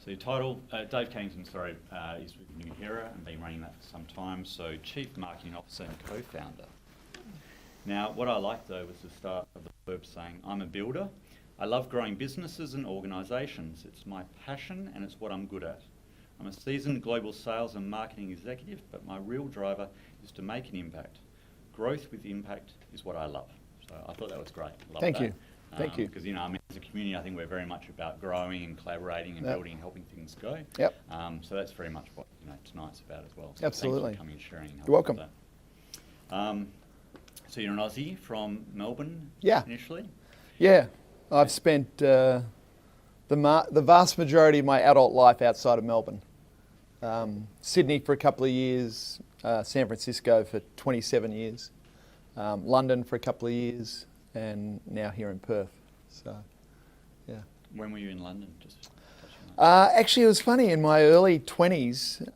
So your title, Dave Cannington, is with Nuheara and been running that for some time. So Chief Marketing Officer and Co-founder. Now, what I like though was the start of the verb saying, I'm a builder. I love growing businesses and organisations. It's my passion and it's what I'm good at. I'm a seasoned global sales and marketing executive, but my real driver is to make an impact. Growth with impact is what I love. So I thought that was great. Thank you. Thank you. Because, as a community, I think we're very much about growing and collaborating and building and helping things go. Yep. So that's very much what tonight's about as well. So absolutely. Thanks for coming and sharing. You're welcome. So you're an Aussie from Melbourne initially? Yeah. I've spent the vast majority of my adult life outside of Melbourne. Sydney for a couple of years, San Francisco for 27 years, London for a couple of years, and now here in Perth. So, yeah. When were you in London? Actually, it was funny. In my early 20s,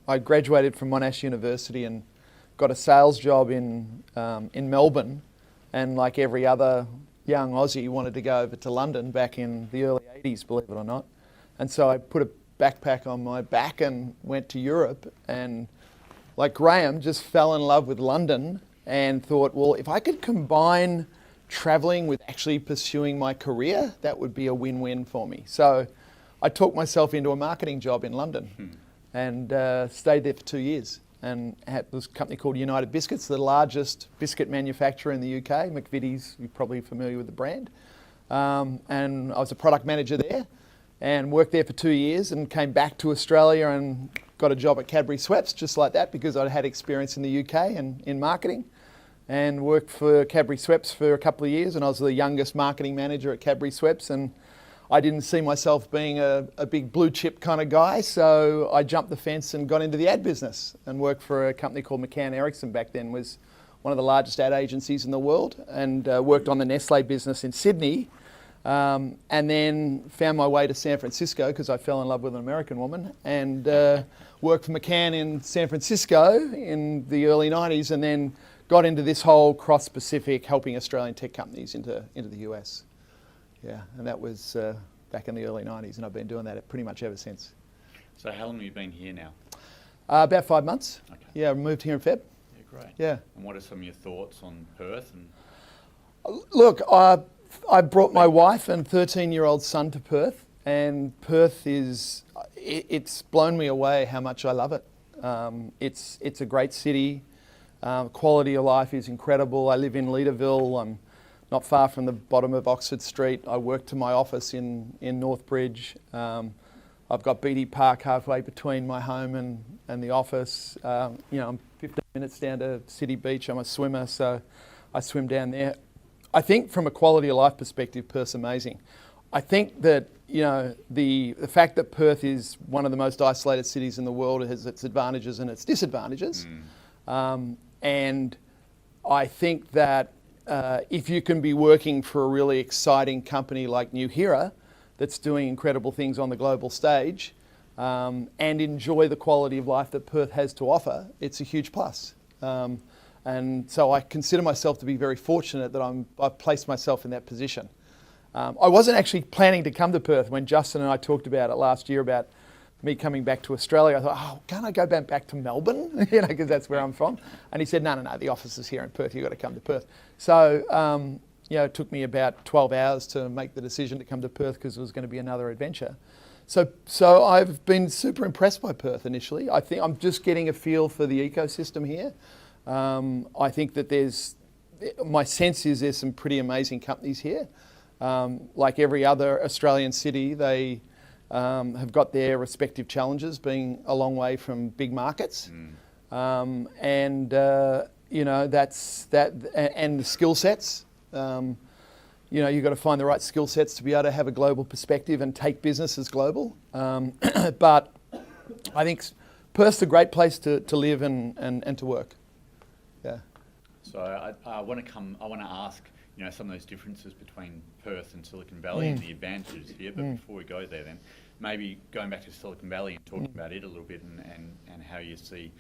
I graduated from Monash University and got a sales job in Melbourne, and like every other young Aussie, wanted to go over to London back in the early 80s, believe it or not. And so I put a backpack on my back and went to Europe, and like Graham, just fell in love with London and thought, well, if I could combine traveling with actually pursuing my career, that would be a win-win for me. So I talked myself into a marketing job in London and stayed there for 2 years, and had this company called United Biscuits, the largest biscuit manufacturer in the UK. McVitie's, you're probably familiar with the brand. And I was a product manager there and worked there for 2 years, and came back to Australia and got a job at Cadbury Schweppes just like that, because I'd had experience in the UK and in marketing, and worked for Cadbury Schweppes for a couple of years, and I was the youngest marketing manager at Cadbury Schweppes, and I didn't see myself being a big blue chip kind of guy, so I jumped the fence and got into the ad business and worked for a company called McCann Erickson. Back then was one of the largest ad agencies in the world, and worked on the Nestle business in Sydney, and then found my way to San Francisco because I fell in love with an American woman, and worked for McCann in San Francisco in the early 90s, and then got into this whole cross-Pacific, helping Australian tech companies into the US. Yeah, and that was back in the early 90s, and I've been doing that pretty much ever since. So how long have you been here now? About 5 months. Okay. Yeah, I moved here in Feb. Yeah, great. Yeah. And what are some of your thoughts on Perth? Look, I brought my wife and 13-year-old son to Perth, and Perth it's blown me away how much I love it. It's a great city. Quality of life is incredible. I live in Leederville. I'm not far from the bottom of Oxford Street. I work to my office in Northbridge. I've got Beatty Park halfway between my home and the office. I'm 15 minutes down to City Beach. I'm a swimmer, so I swim down there. I think from a quality of life perspective, Perth's amazing. I think that the fact that Perth is one of the most isolated cities in the world has its advantages and its disadvantages. And I think that if you can be working for a really exciting company like Nuheara that's doing incredible things on the global stage, and enjoy the quality of life that Perth has to offer, it's a huge plus. And so I consider myself to be very fortunate that I've placed myself in that position. I wasn't actually planning to come to Perth when Justin and I talked about it last year about me coming back to Australia. I thought, can't I go back to Melbourne? Because that's where I'm from. And he said, no, the office is here in Perth. You've got to come to Perth. So, it took me about 12 hours to make the decision to come to Perth because it was going to be another adventure. So I've been super impressed by Perth initially. I think I'm just getting a feel for the ecosystem here. I think that my sense is there's some pretty amazing companies here. Like every other Australian city, they have got their respective challenges, being a long way from big markets, and that's that, and the skill sets. You've got to find the right skill sets to be able to have a global perspective and take businesses global. But I think Perth's a great place to live and to work. Yeah. So I want to ask, some of those differences between Perth and Silicon Valley and the advantages here. But before we go there, then maybe going back to Silicon Valley and talking about it a little bit, and how you see,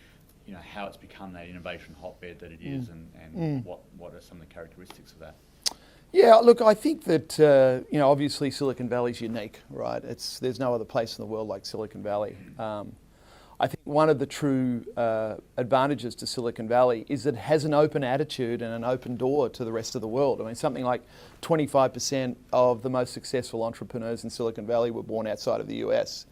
how it's become that innovation hotbed that it is, and what are some of the characteristics of that? Yeah, look, I think that, obviously Silicon Valley's unique, right? There's no other place in the world like Silicon Valley. I think one of the true advantages to Silicon Valley is that it has an open attitude and an open door to the rest of the world. I mean, something like 25% of the most successful entrepreneurs in Silicon Valley were born outside of the US.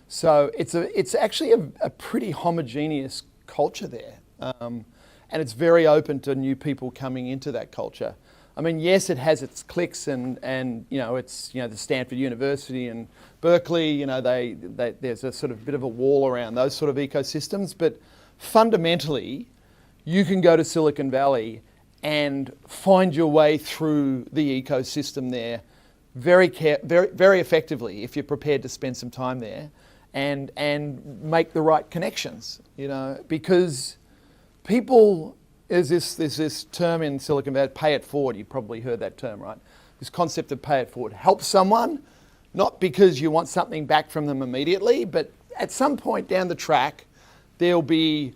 So it's actually a pretty homogeneous culture there. And it's very open to new people coming into that culture. I mean, yes, it has its cliques and it's, the Stanford University and Berkeley, there's a sort of bit of a wall around those sort of ecosystems, but fundamentally, you can go to Silicon Valley and find your way through the ecosystem there very effectively if you're prepared to spend some time there and make the right connections, because people... There's this term in Silicon Valley, pay it forward. You've probably heard that term, right? This concept of pay it forward. Help someone, not because you want something back from them immediately, but at some point down the track, there'll be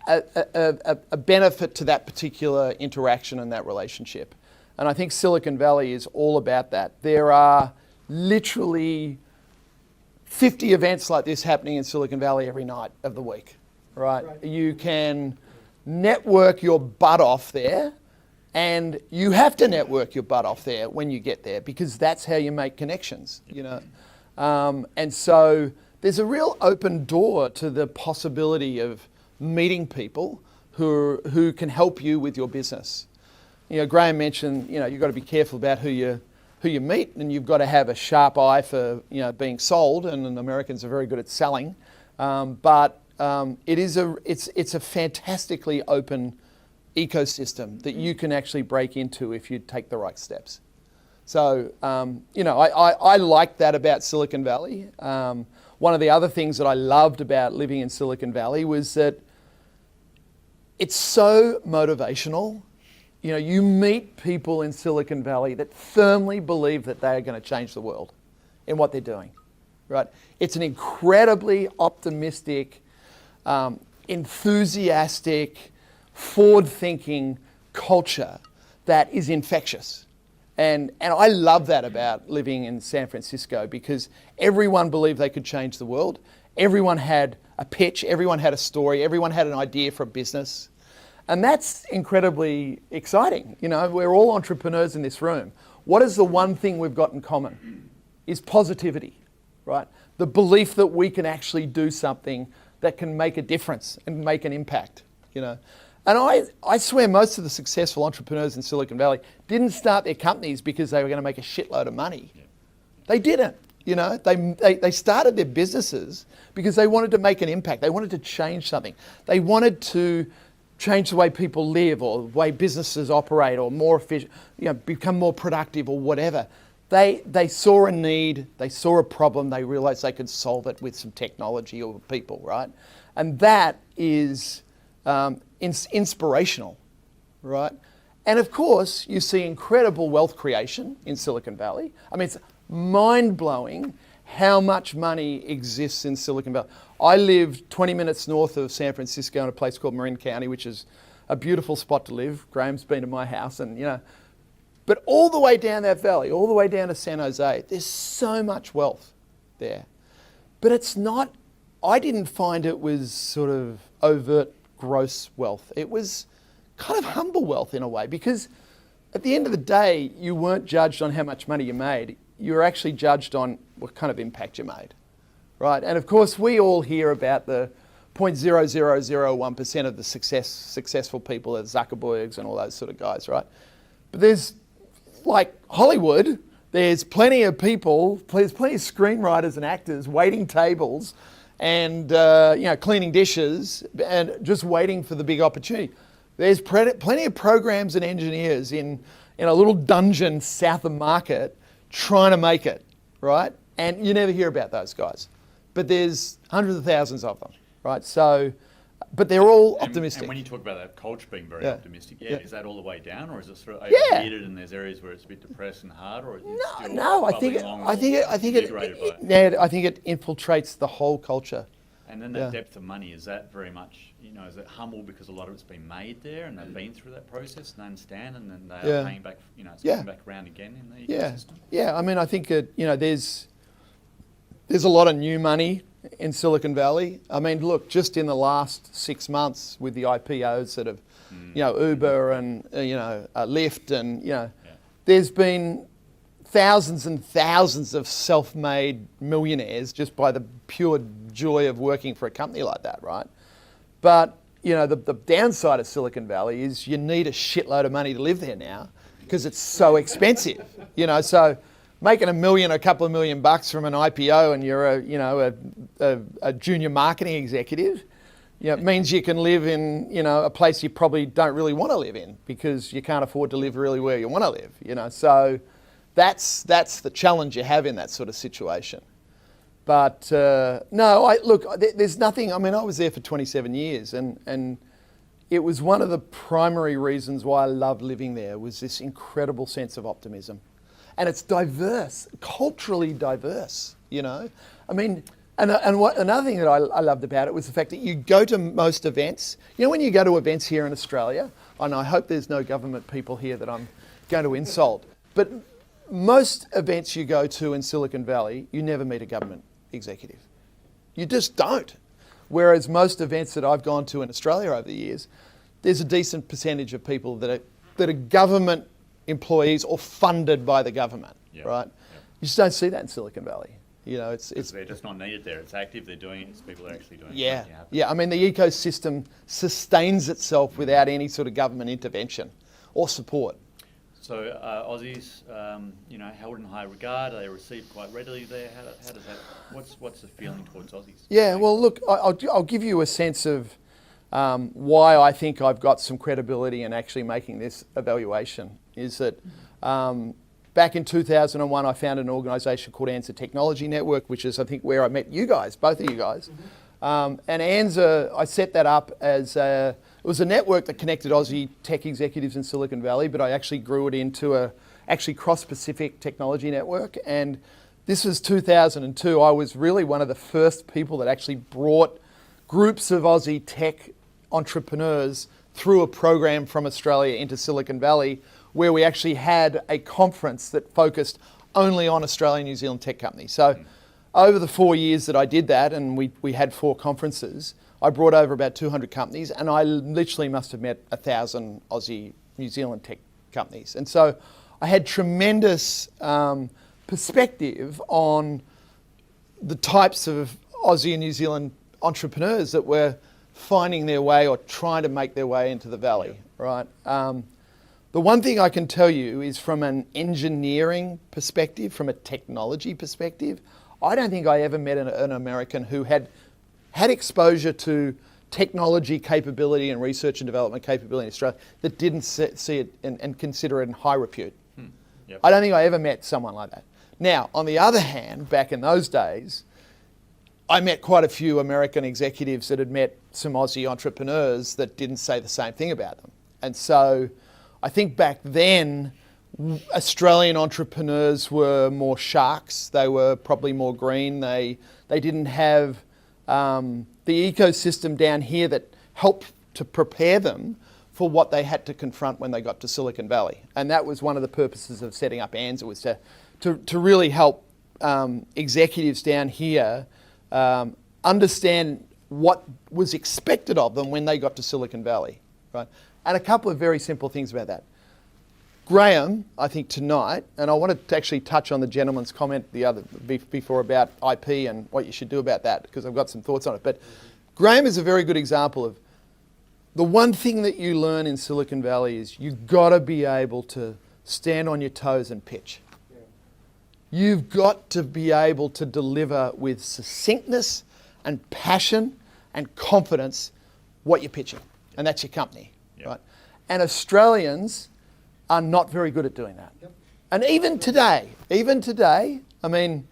a benefit to that particular interaction and that relationship. And I think Silicon Valley is all about that. There are literally 50 events like this happening in Silicon Valley every night of the week, right? You can network your butt off there, and you have to network your butt off there when you get there because that's how you make connections, and so there's a real open door to the possibility of meeting people who can help you with your business. Graham mentioned, you've got to be careful about who you meet, and you've got to have a sharp eye for being sold, and Americans are very good at selling, but it's a fantastically open ecosystem that you can actually break into if you take the right steps. So, I like that about Silicon Valley. One of the other things that I loved about living in Silicon Valley was that it's so motivational. You meet people in Silicon Valley that firmly believe that they are going to change the world in what they're doing, right? It's an incredibly optimistic, enthusiastic, forward-thinking culture that is infectious. And I love that about living in San Francisco because everyone believed they could change the world. Everyone had a pitch, everyone had a story, everyone had an idea for a business. And that's incredibly exciting. We're all entrepreneurs in this room. What is the one thing we've got in common? Is positivity, right? The belief that we can actually do something that can make a difference and make an impact, And I swear most of the successful entrepreneurs in Silicon Valley didn't start their companies because they were going to make a shitload of money. Yeah. They didn't, They started their businesses because they wanted to make an impact. They wanted to change something. They wanted to change the way people live or the way businesses operate or more efficient, become more productive or whatever. They saw a need, they saw a problem, they realized they could solve it with some technology or people, right? And that is inspirational, right? And of course, you see incredible wealth creation in Silicon Valley. I mean, it's mind-blowing how much money exists in Silicon Valley. I lived 20 minutes north of San Francisco in a place called Marin County, which is a beautiful spot to live. Graham's been to my house and, but all the way down that valley, all the way down to San Jose, there's so much wealth there. But I didn't find it was sort of overt gross wealth. It was kind of humble wealth in a way because at the end of the day, you weren't judged on how much money you made. You were actually judged on what kind of impact you made, right? And of course, we all hear about the 0.0001% of the successful people, the Zuckerbergs and all those sort of guys, right? But there's like Hollywood, there's plenty of people, there's plenty of screenwriters and actors waiting tables and cleaning dishes and just waiting for the big opportunity. There's plenty of programs and engineers in a little dungeon south of Market trying to make it, right? And you never hear about those guys. But there's hundreds of thousands of them, right? So, but they're all optimistic. And when you talk about that culture being very optimistic, is that all the way down, or is it sort of overheated and there's areas where it's a bit depressed and hard, or is it I think it infiltrates the whole culture. And then that depth of money, is that very much, is it humble because a lot of it's been made there and they've been through that process and they understand, and then they are paying back, it's coming back around again in the ecosystem? Yeah. I mean, I think there's a lot of new money in Silicon Valley. I mean, look, just in the last 6 months with the IPOs that have, Uber and Lyft, and there's been thousands and thousands of self-made millionaires just by the pure joy of working for a company like that, right? But the downside of Silicon Valley is you need a shitload of money to live there now because it's so expensive. So making $1 million, a couple of $1 million bucks from an IPO, and you're a junior marketing executive, it means you can live in a place you probably don't really want to live in because you can't afford to live really where you want to live. So that's the challenge you have in that sort of situation. But there's nothing. I mean, I was there for 27 years, and it was one of the primary reasons why I loved living there was this incredible sense of optimism. And it's diverse, culturally diverse, I mean, another thing that I loved about it was the fact that you go to most events. When you go to events here in Australia, and I hope there's no government people here that I'm going to insult, but most events you go to in Silicon Valley, you never meet a government executive. You just don't. Whereas most events that I've gone to in Australia over the years, there's a decent percentage of people that are government employees or funded by the government, right? You just don't see that in Silicon Valley. It's they're just not needed there. It's active. They're doing it. It's people are actually doing it. Yeah. I mean, the ecosystem sustains itself without any sort of government intervention or support. So Aussies, held in high regard. Are they received quite readily there? How does that? What's the feeling towards Aussies? Yeah. Well, look, I'll give you a sense of why I think I've got some credibility in actually making this evaluation. Is that back in 2001, I founded an organisation called ANZA Technology Network, which is, I think, where I met you guys, both of you guys. And ANZA, I set that up as it was a network that connected Aussie tech executives in Silicon Valley, but I actually grew it into a cross-Pacific technology network. And this was 2002. I was really one of the first people that actually brought groups of Aussie tech entrepreneurs through a program from Australia into Silicon Valley, where we actually had a conference that focused only on Australian New Zealand tech companies. So over the 4 years that I did that, and we had 4 conferences, I brought over about 200 companies, and I literally must have met 1,000 Aussie New Zealand tech companies. And so I had tremendous perspective on the types of Aussie and New Zealand entrepreneurs that were finding their way or trying to make their way into the valley, right? The one thing I can tell you is from an engineering perspective, from a technology perspective, I don't think I ever met an American who had exposure to technology capability and research and development capability in Australia that didn't see it and consider it in high repute. Yep. I don't think I ever met someone like that. Now, on the other hand, back in those days, I met quite a few American executives that had met some Aussie entrepreneurs that didn't say the same thing about them. And so I think back then, Australian entrepreneurs were more sharks. They were probably more green. They didn't have the ecosystem down here that helped to prepare them for what they had to confront when they got to Silicon Valley. And that was one of the purposes of setting up ANZA, was to really help executives down here understand what was expected of them when they got to Silicon Valley, right? And a couple of very simple things about that. Graham, I think tonight, and I wanted to actually touch on the gentleman's comment before about IP and what you should do about that, because I've got some thoughts on it. But Graham is a very good example of the one thing that you learn in Silicon Valley is you've got to be able to stand on your toes and pitch. You've got to be able to deliver with succinctness and passion and confidence what you're pitching, and that's your company, right? And Australians are not very good at doing that. And even today, I mean,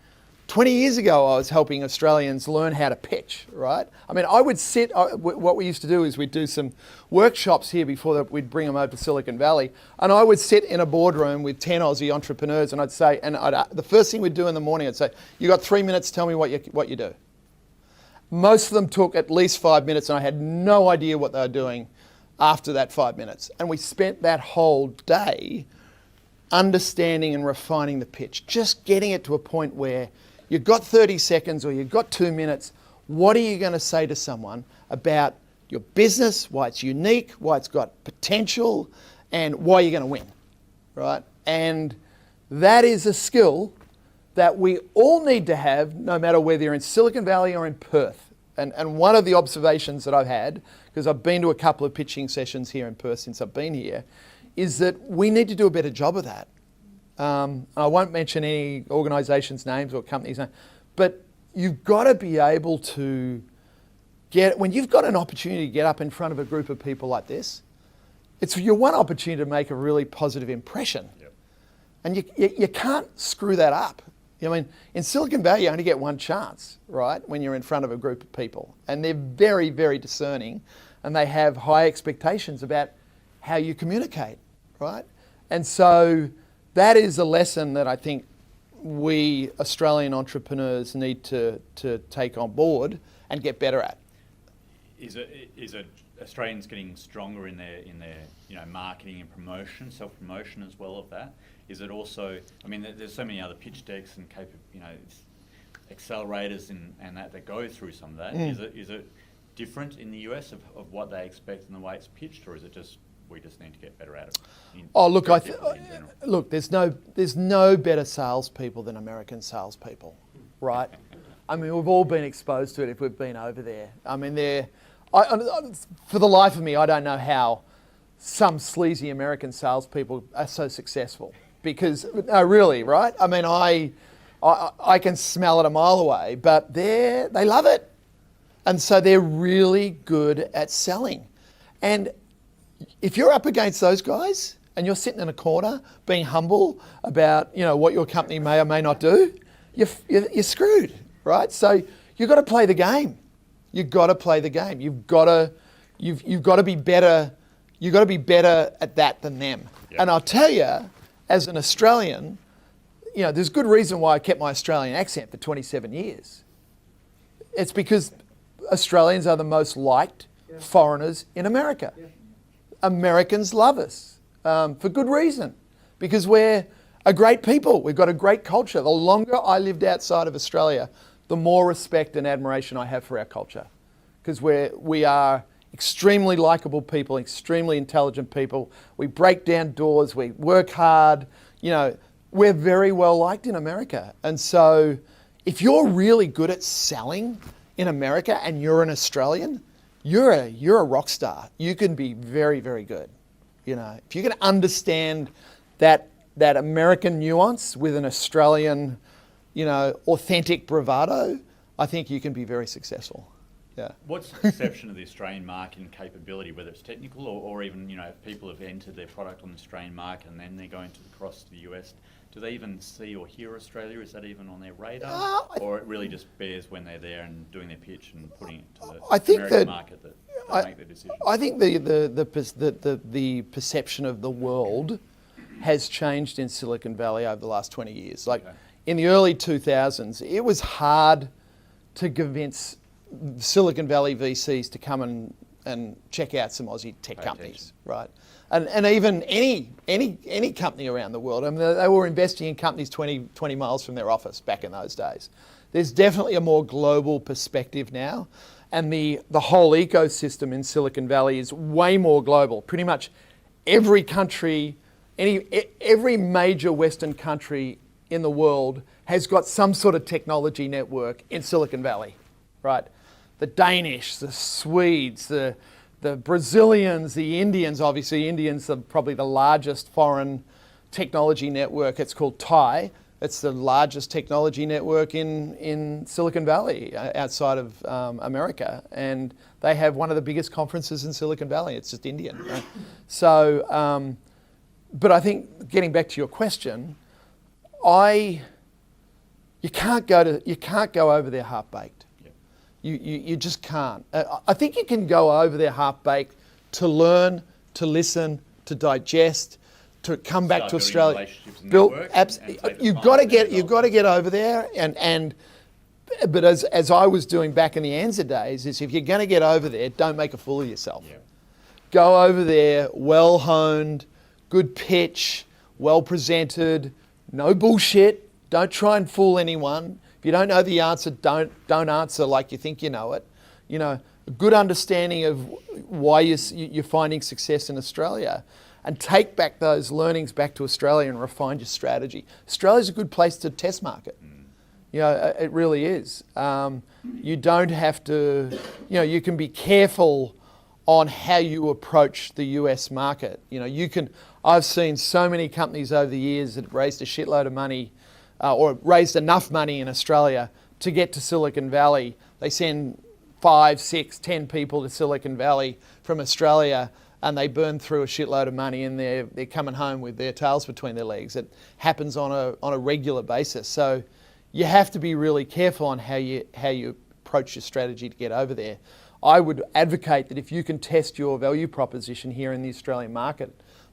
20 years ago I was helping Australians learn how to pitch, right? I mean, I would sit, what we used to do is we'd do some workshops here before we'd bring them over to Silicon Valley, and I would sit in a boardroom with 10 Aussie entrepreneurs, and I'd say, the first thing we'd do in the morning, I'd say, you got 3 minutes, tell me what you do. Most of them took at least 5 minutes, and I had no idea what they were doing after that 5 minutes. And we spent that whole day understanding and refining the pitch, just getting it to a point where you've got 30 seconds or you've got 2 minutes. What are you going to say to someone about your business, why it's unique, why it's got potential, and why you're going to win, right? And that is a skill that we all need to have, no matter whether you're in Silicon Valley or in Perth. And one of the observations that I've had, because I've been to a couple of pitching sessions here in Perth since I've been here, is that we need to do a better job of that. I won't mention any organisations' names or companies' names, but you've got to be able to when you've got an opportunity to get up in front of a group of people like this, it's your one opportunity to make a really positive impression. Yep. And you can't screw that up. I mean, in Silicon Valley, you only get one chance, right, when you're in front of a group of people. And they're very, very discerning, and they have high expectations about how you communicate, right? And so that is a lesson that I think we Australian entrepreneurs need to take on board and get better at. Is it Australians getting stronger in their marketing and promotion, self-promotion as well of that? Is it also, I mean, there's so many other pitch decks and accelerators and that go through some of that. Is it different in the US of what they expect and the way it's pitched, or is it just we just need to get better at it? Look, there's no better salespeople than American salespeople, right? I mean, we've all been exposed to it if we've been over there. I mean, for the life of me, I don't know how some sleazy American salespeople are so successful. Because, no, really, right? I mean, I can smell it a mile away, but they love it. And so they're really good at selling. And if you're up against those guys and you're sitting in a corner being humble about, what your company may or may not do, you're screwed, right? So you've got to play the game. You've got to play the game. You've got to be better. You've got to be better at that than them. Yep. And I'll tell you, as an Australian, there's good reason why I kept my Australian accent for 27 years. It's because Australians are the most liked foreigners in America. Yeah. Americans love us for good reason, because we're a great people. We've got a great culture. The longer I lived outside of Australia, the more respect and admiration I have for our culture, because we are extremely likable people, extremely intelligent people. We break down doors, we work hard. We're very well liked in America. And so if you're really good at selling in America and you're an Australian, you're a rock star. You can be very, very good. If you can understand that American nuance with an Australian, authentic bravado, I think you can be very successful. Yeah. What's the perception of the Australian market and capability, whether it's technical or even, if people have entered their product on the Australian market and then they're going across to the US, do they even see or hear Australia? Is that even on their radar? Or it really just bears when they're there and doing their pitch and putting it to the American market that they make their decision? I think the perception of the world has changed in Silicon Valley over the last 20 years. In the early 2000s, it was hard to convince Silicon Valley VCs to come and check out some Aussie tech companies, right? And even any company around the world. I mean, they were investing in companies 20 miles from their office back in those days. There's definitely a more global perspective now, and the whole ecosystem in Silicon Valley is way more global. Pretty much every country, every major Western country in the world has got some sort of technology network in Silicon Valley, right? The Danish, the Swedes, the Brazilians, the Indians. Obviously, Indians are probably the largest foreign technology network. It's called TIE. It's the largest technology network in Silicon Valley outside of America. And they have one of the biggest conferences in Silicon Valley. It's just Indian. Right? So, but I think, getting back to your question, you can't go over there half-baked. You just can't. I think you can go over there half-baked to learn, to listen, to digest, to come back to Australia. You've got to get over there, and But as I was doing back in the ANZA days, is if you're going to get over there, don't make a fool of yourself. Yeah. Go over there, well honed, good pitch, well presented, no bullshit. Don't try and fool anyone. If you don't know the answer, don't answer like you think you know it. You know, a good understanding of why you're finding success in Australia, and take back those learnings back to Australia and refine your strategy. Australia's a good place to test market. You know, it really is. You don't have to, you know, you can be careful on how you approach the US market. You know, I've seen so many companies over the years that have raised a shitload of money or raised enough money in Australia to get to Silicon Valley. They send 5, 6, 10 people to Silicon Valley from Australia, and they burn through a shitload of money, and they're coming home with their tails between their legs. It happens on a regular basis. So you have to be really careful on how you approach your strategy to get over there. I would advocate that if you can test your value proposition here in the Australian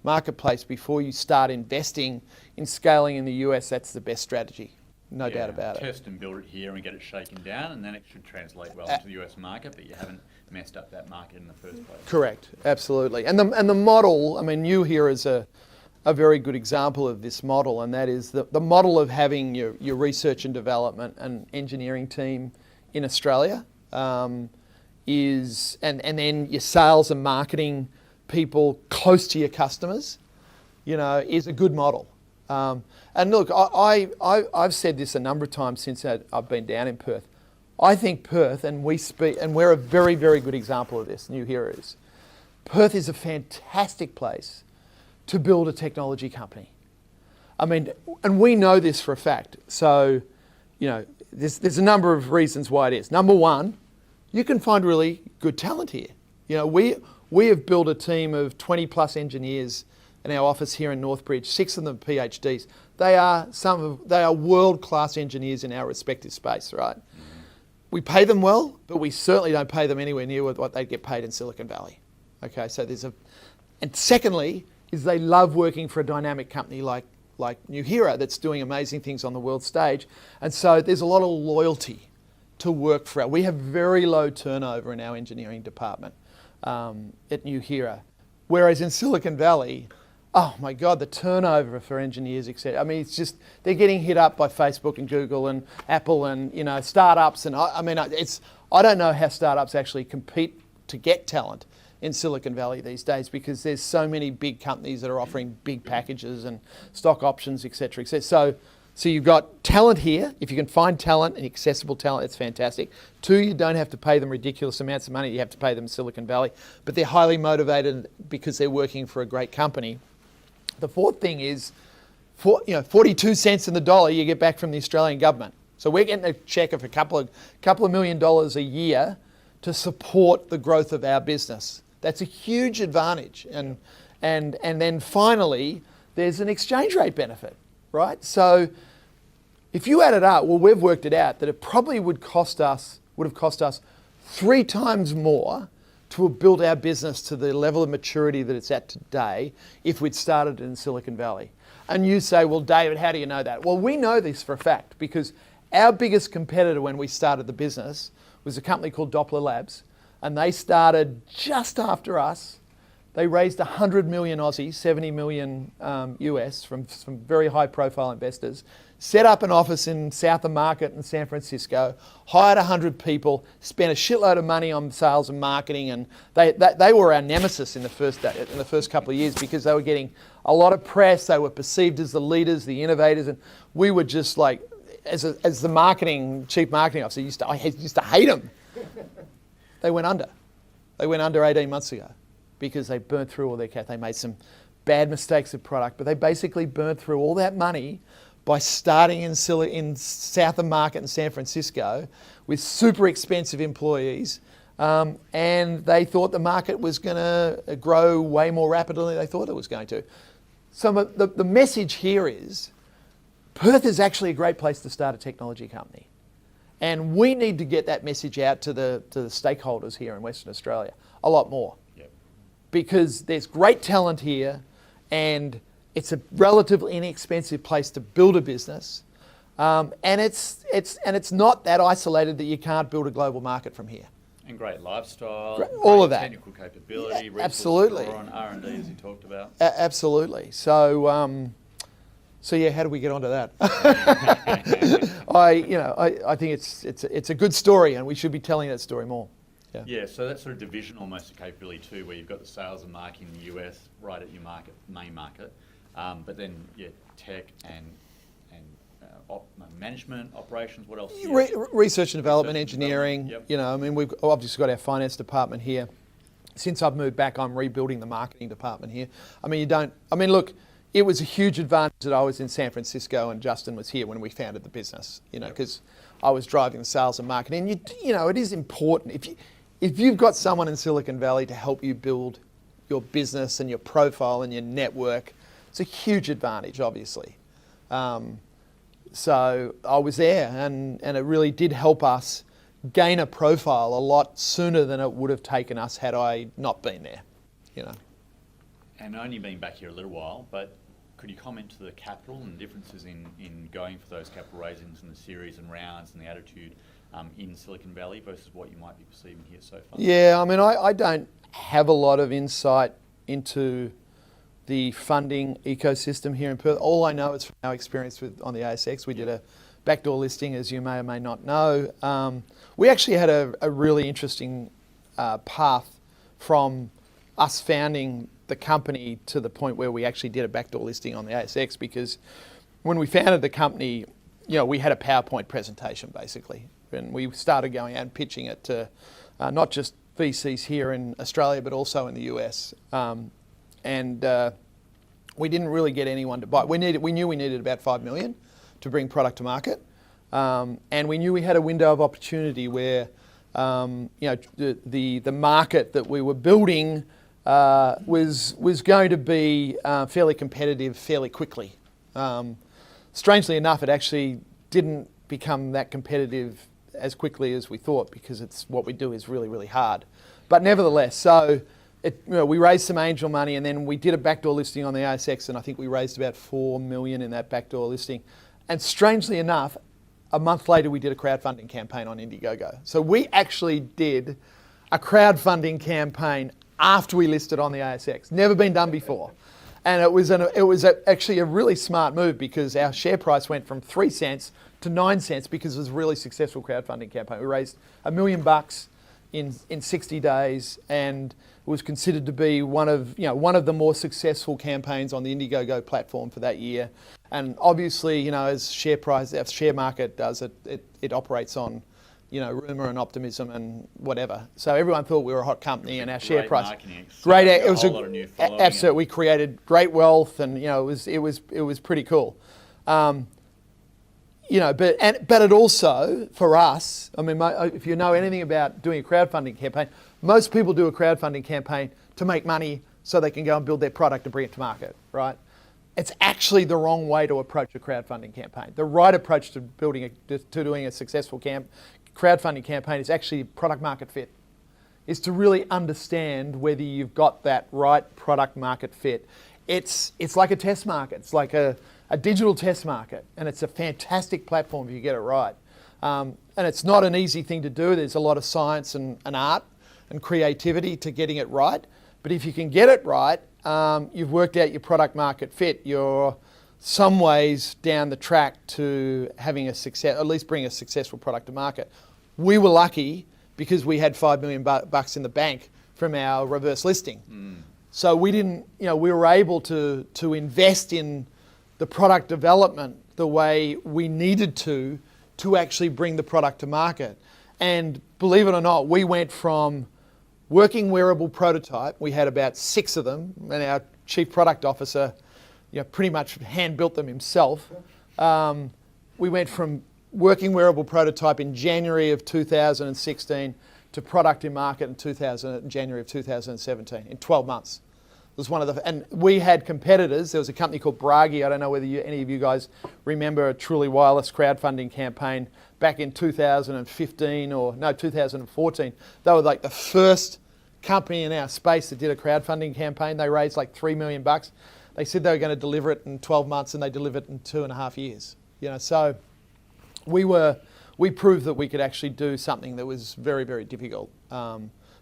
marketplace before you start investing in scaling in the US, that's the best strategy. No doubt about it. Test and build it here and get it shaken down, and then it should translate well into the US market, but you haven't messed up that market in the first place. Correct, absolutely. And the model, I mean, Nuheara is a very good example of this model, and that is the model of having your research and development and engineering team in Australia is, and then your sales and marketing people close to your customers, you know, is a good model. And look, I've said this a number of times since I've been down in Perth. I think Perth, and we're a very, very good example of this, Nuheara is. Perth is a fantastic place to build a technology company. I mean, and we know this for a fact. So, you know, there's a number of reasons why it is. Number one, you can find really good talent here. You know, we have built a team of 20 plus engineers in our office here in Northbridge, 6 of them PhDs. They are world-class engineers in our respective space, right? We pay them well, but we certainly don't pay them anywhere near what they get paid in Silicon Valley. Okay, so and secondly, is they love working for a dynamic company like Nuheara that's doing amazing things on the world stage. And so there's a lot of loyalty to work for. We have very low turnover in our engineering department at Nuheara. Whereas in Silicon Valley, oh my God, the turnover for engineers, etc. I mean, it's just, they're getting hit up by Facebook and Google and Apple and, you know, startups. And I don't know how startups actually compete to get talent in Silicon Valley these days, because there's so many big companies that are offering big packages and stock options, etc. So you've got talent here. If you can find talent and accessible talent, it's fantastic. 2, you don't have to pay them ridiculous amounts of money. You have to pay them in Silicon Valley, but they're highly motivated because they're working for a great company. The 4th thing is, 42 cents in the dollar you get back from the Australian government. So we're getting a check of a couple of $1 million a year to support the growth of our business. That's a huge advantage. And then finally, there's an exchange rate benefit, right? So if you add it up, well, we've worked it out that it probably would have cost us 3 times more to have built our business to the level of maturity that it's at today if we'd started in Silicon Valley. And you say, well, David, how do you know that? Well, we know this for a fact because our biggest competitor when we started the business was a company called Doppler Labs, and they started just after us. They raised 100 million Aussie, 70 million US from some very high profile investors, set up an office in South of Market in San Francisco, hired 100 people, spent a shitload of money on sales and marketing, and they were our nemesis in the first couple of years because they were getting a lot of press. They were perceived as the leaders, the innovators, and we were just like, as the chief marketing officer, I used to hate them. They went under. They went under 18 months ago because they burnt through all their cash. They made some bad mistakes of product, but they basically burnt through all that money by starting in South of Market in San Francisco with super expensive employees, and they thought the market was going to grow way more rapidly than they thought it was going to. So the message here is Perth is actually a great place to start a technology company. And we need to get that message out to the stakeholders here in Western Australia a lot more. Yep. Because there's great talent here and it's a relatively inexpensive place to build a business. And it's not that isolated that you can't build a global market from here. And great lifestyle, all great of that. technical capability, Yeah, absolutely. on R&D as you talked about. Absolutely. So, yeah, how do we get onto that? I think it's a good story, and we should be telling that story more. Yeah, so that sort of division almost of capability too, where you've got the sales and marketing in the US right at your main market, but then tech and management, operations. What else? Research and development, engineering. Yep. We've obviously got our finance department here. Since I've moved back, I'm rebuilding the marketing department here. Look, it was a huge advantage that I was in San Francisco and Justin was here when we founded the business. Because I was driving the sales and marketing. It is important if you've got someone in Silicon Valley to help you build your business and your profile and your network. It's a huge advantage, obviously. So I was there, and it really did help us gain a profile a lot sooner than it would have taken us had I not been there. And only been back here a little while, but could you comment to the capital and differences in going for those capital raisings and the series and rounds and the attitude in Silicon Valley versus what you might be perceiving here so far? Yeah, I don't have a lot of insight into the funding ecosystem here in Perth. All I know is from our experience on the ASX. We did a backdoor listing, as you may or may not know. We actually had a really interesting path from us founding the company to the point where we actually did a backdoor listing on the ASX, because when we founded the company, we had a PowerPoint presentation basically, and we started going out and pitching it to not just VCs here in Australia but also in the US. And we didn't really get anyone to buy. We knew we needed about 5 million to bring product to market, and we knew we had a window of opportunity where the market that we were building was going to be fairly competitive fairly quickly. Strangely enough, it actually didn't become that competitive as quickly as we thought, because what we do is really, really hard. But nevertheless, so we raised some angel money, and then we did a backdoor listing on the ASX, and I think we raised about 4 million in that backdoor listing. And strangely enough, a month later we did a crowdfunding campaign on Indiegogo. So we actually did a crowdfunding campaign after we listed on the ASX. Never been done before. And it was actually a really smart move, because our share price went from 3 cents to 9 cents because it was a really successful crowdfunding campaign. We raised $1 million in 60 days, and it was considered to be one of the more successful campaigns on the Indiegogo platform for that year. And obviously, as our share market does, it operates on rumour and optimism and whatever. So everyone thought we were a hot company, and our share price. Great, it was a lot of new following. Absolutely, we created great wealth, and it was pretty cool. But it also, for us, if you know anything about doing a crowdfunding campaign, most people do a crowdfunding campaign to make money so they can go and build their product and bring it to market, right? It's actually the wrong way to approach a crowdfunding campaign. The right approach to doing a successful crowdfunding campaign is actually product market fit. Is to really understand whether you've got that right product market fit. It's like a test market. It's like a digital test market, and it's a fantastic platform if you get it right. And it's not an easy thing to do. There's a lot of science and art and creativity to getting it right. But if you can get it right, you've worked out your product market fit. You're some ways down the track to having a success, at least bring a successful product to market. We were lucky because we had $5 million bucks in the bank from our reverse listing. So we didn't, we were able to invest in the product development the way we needed to actually bring the product to market. And believe it or not, we went from working wearable prototype, we had about 6 of them, and our chief product officer pretty much hand built them himself. We went from working wearable prototype in January of 2016 to product in market in January of 2017, in 12 months. It was and we had competitors. There was a company called Bragi. I don't know whether any of you guys remember a Truly Wireless crowdfunding campaign back in 2014. They were like the first company in our space that did a crowdfunding campaign. They raised like $3 million bucks. They said they were going to deliver it in 12 months, and they delivered it in 2.5 years. So we proved that we could actually do something that was very, very difficult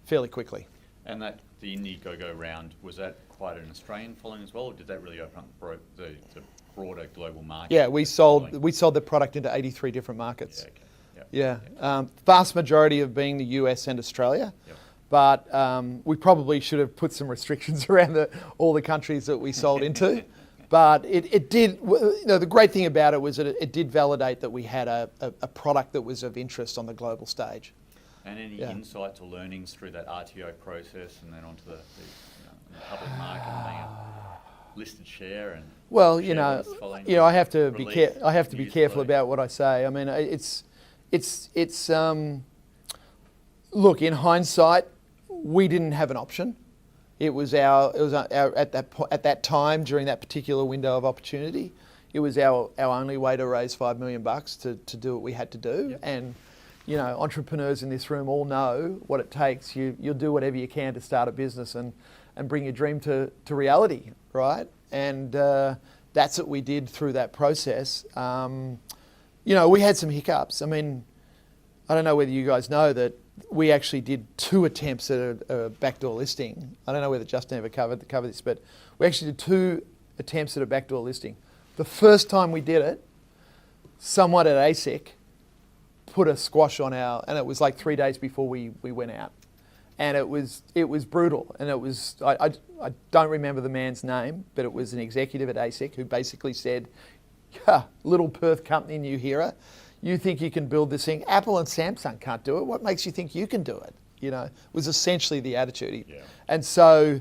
fairly quickly. And that the Indiegogo round, was that quite an Australian following as well, or did that really open up the broader global market? Yeah, we sold the product into 83 different markets. Yeah, okay. Yeah, vast majority of being the US and Australia. Yep. But we probably should have put some restrictions around all the countries that we sold into. But it did, the great thing about it was that it did validate that we had a product that was of interest on the global stage. And any insights or learnings through that RTO process and then onto the public market and being a listed share and I have to be careful about what I say. I mean, look, in hindsight, we didn't have an option. It was our at that time, during that particular window of opportunity, it was our only way to raise $5 million to do what we had to do. Yep. And entrepreneurs in this room all know what it takes. You'll do whatever you can to start a business and bring your dream to reality, right? And that's what we did through that process. We had some hiccups. I mean, I don't know whether you guys know that we actually did 2 attempts at a backdoor listing. I don't know whether Justin ever covered this, but we actually did 2 attempts at a backdoor listing. The first time we did it, someone at ASIC put a squash on and it was like 3 days before we went out. And it was brutal. And it was, I don't remember the man's name, but it was an executive at ASIC who basically said, little Perth company, Nuheara, you think you can build this thing? Apple and Samsung can't do it. What makes you think you can do it? Was essentially the attitude. Yeah. And so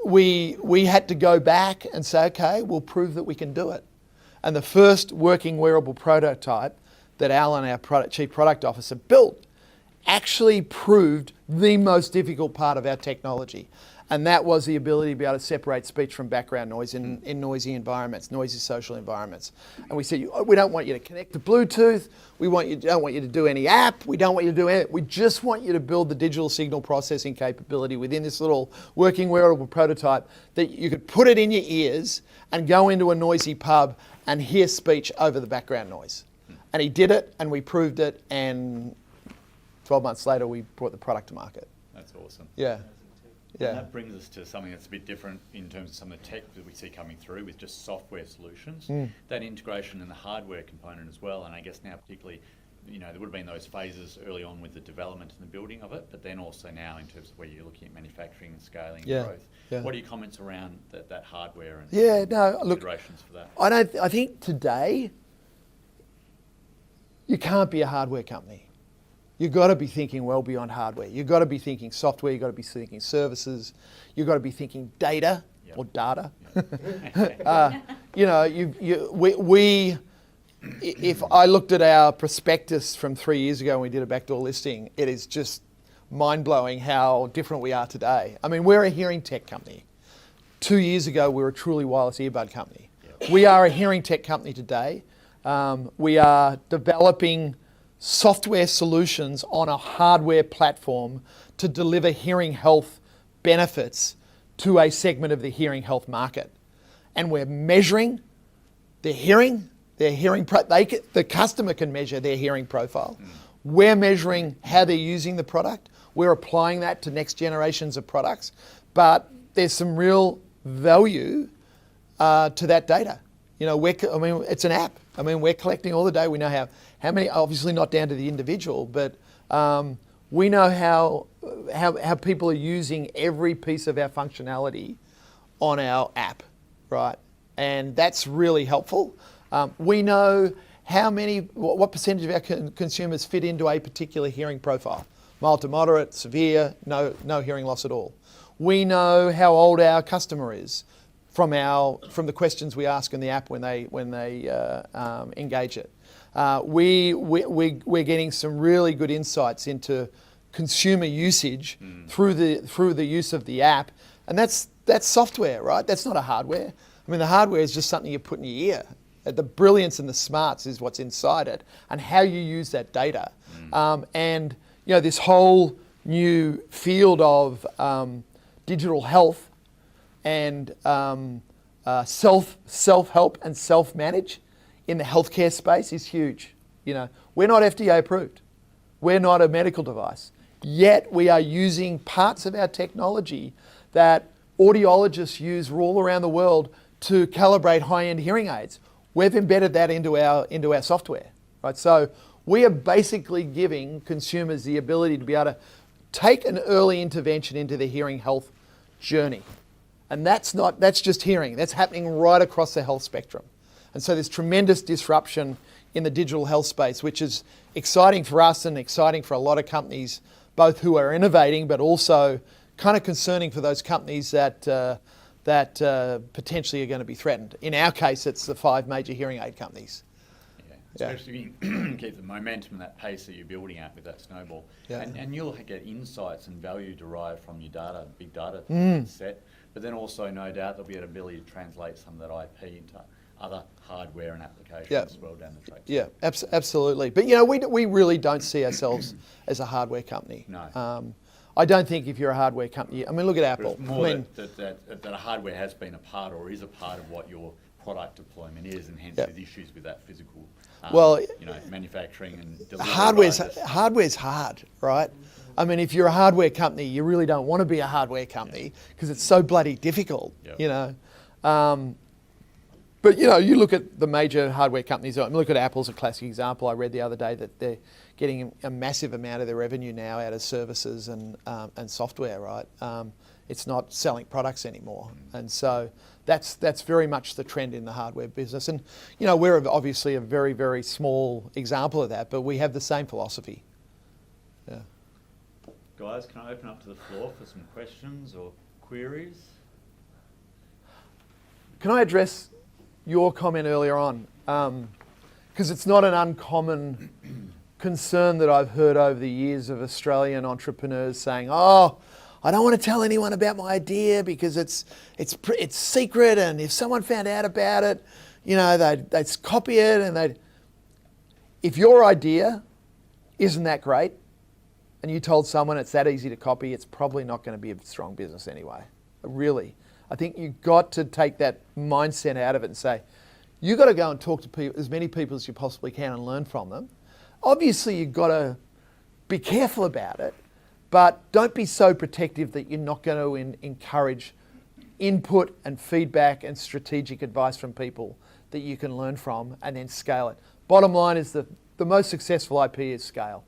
we had to go back and say, okay, we'll prove that we can do it. And the first working wearable prototype that Alan, our Chief Product Officer, built actually proved the most difficult part of our technology. And that was the ability to be able to separate speech from background noise in noisy environments, noisy social environments. And we said, we don't want you to connect to Bluetooth. We don't want you to do any app. We don't want you to do anything. We just want you to build the digital signal processing capability within this little working wearable prototype that you could put it in your ears and go into a noisy pub and hear speech over the background noise. And he did it, and we proved it, and 12 months later, we brought the product to market. That's awesome. Yeah. And that brings us to something that's a bit different in terms of some of the tech that we see coming through with just software solutions. That integration and the hardware component as well, and I guess now particularly, there would have been those phases early on with the development and the building of it, but then also now in terms of where you're looking at manufacturing and scaling and growth. Yeah. What are your comments around that hardware and considerations for that? I think today, you can't be a hardware company. You've got to be thinking well beyond hardware. You've got to be thinking software. You've got to be thinking services. You've got to be thinking data or data. If I looked at our prospectus from 3 years ago when we did a backdoor listing, it is just mind-blowing how different we are today. I mean, we're a hearing tech company. 2 years ago, we were a truly wireless earbud company. Yep. We are a hearing tech company today. We are developing software solutions on a hardware platform to deliver hearing health benefits to a segment of the hearing health market. And we're measuring their hearing, the customer can measure their hearing profile. We're measuring how they're using the product. We're applying that to next generations of products. But there's some real value to that data. It's an app. We're collecting all the data. We know how many, obviously not down to the individual, but we know how people are using every piece of our functionality on our app, right? And that's really helpful. We know what percentage of our consumers fit into a particular hearing profile. Mild to moderate, severe, no hearing loss at all. We know how old our customer is from the questions we ask in the app when they engage it. We're getting some really good insights into consumer usage through the use of the app, and that's software, right? That's not a hardware. The hardware is just something you put in your ear. The brilliance and the smarts is what's inside it, and how you use that data. And this whole new field of digital health and self-help and self-manage in the healthcare space is huge. We're not FDA approved. We're not a medical device. Yet we are using parts of our technology that audiologists use all around the world to calibrate high-end hearing aids. We've embedded that into our software, right? So we are basically giving consumers the ability to be able to take an early intervention into their hearing health journey. And that's just hearing. That's happening right across the health spectrum. And so there's tremendous disruption in the digital health space, which is exciting for us and exciting for a lot of companies, both who are innovating, but also kind of concerning for those companies that potentially are going to be threatened. In our case, it's the 5 major hearing aid companies. Especially if you keep the momentum and that pace that you're building at with that snowball. Yeah. And you'll get insights and value derived from your data, big data set, but then also no doubt there'll be an ability to translate some of that IP into other hardware and applications as well down the track. Yeah, absolutely. But we really don't see ourselves as a hardware company. No. I don't think if you're a hardware company, look at Apple. But it's more that hardware has been a part or is a part of what your product deployment is, and hence there's issues with that physical manufacturing and delivery. Hardware's hard, right? If you're a hardware company, you really don't want to be a hardware company because it's so bloody difficult, But you look at the major hardware companies. Look at Apple's a classic example. I read the other day that they're getting a massive amount of their revenue now out of services and software, right? It's not selling products anymore, and so that's very much the trend in the hardware business. And we're obviously a very, very small example of that, but we have the same philosophy. Yeah. Guys, can I open up to the floor for some questions or queries? Can I address your comment earlier on? Because it's not an uncommon concern that I've heard over the years of Australian entrepreneurs saying, "Oh, I don't want to tell anyone about my idea because it's secret, and if someone found out about it, they'd copy it, and if your idea isn't that great, and you told someone it's that easy to copy, it's probably not going to be a strong business anyway." Really. I think you've got to take that mindset out of it and say, you've got to go and talk to people, as many people as you possibly can, and learn from them. Obviously, you've got to be careful about it, but don't be so protective that you're not going to encourage input and feedback and strategic advice from people that you can learn from and then scale it. Bottom line is the most successful IP is scale,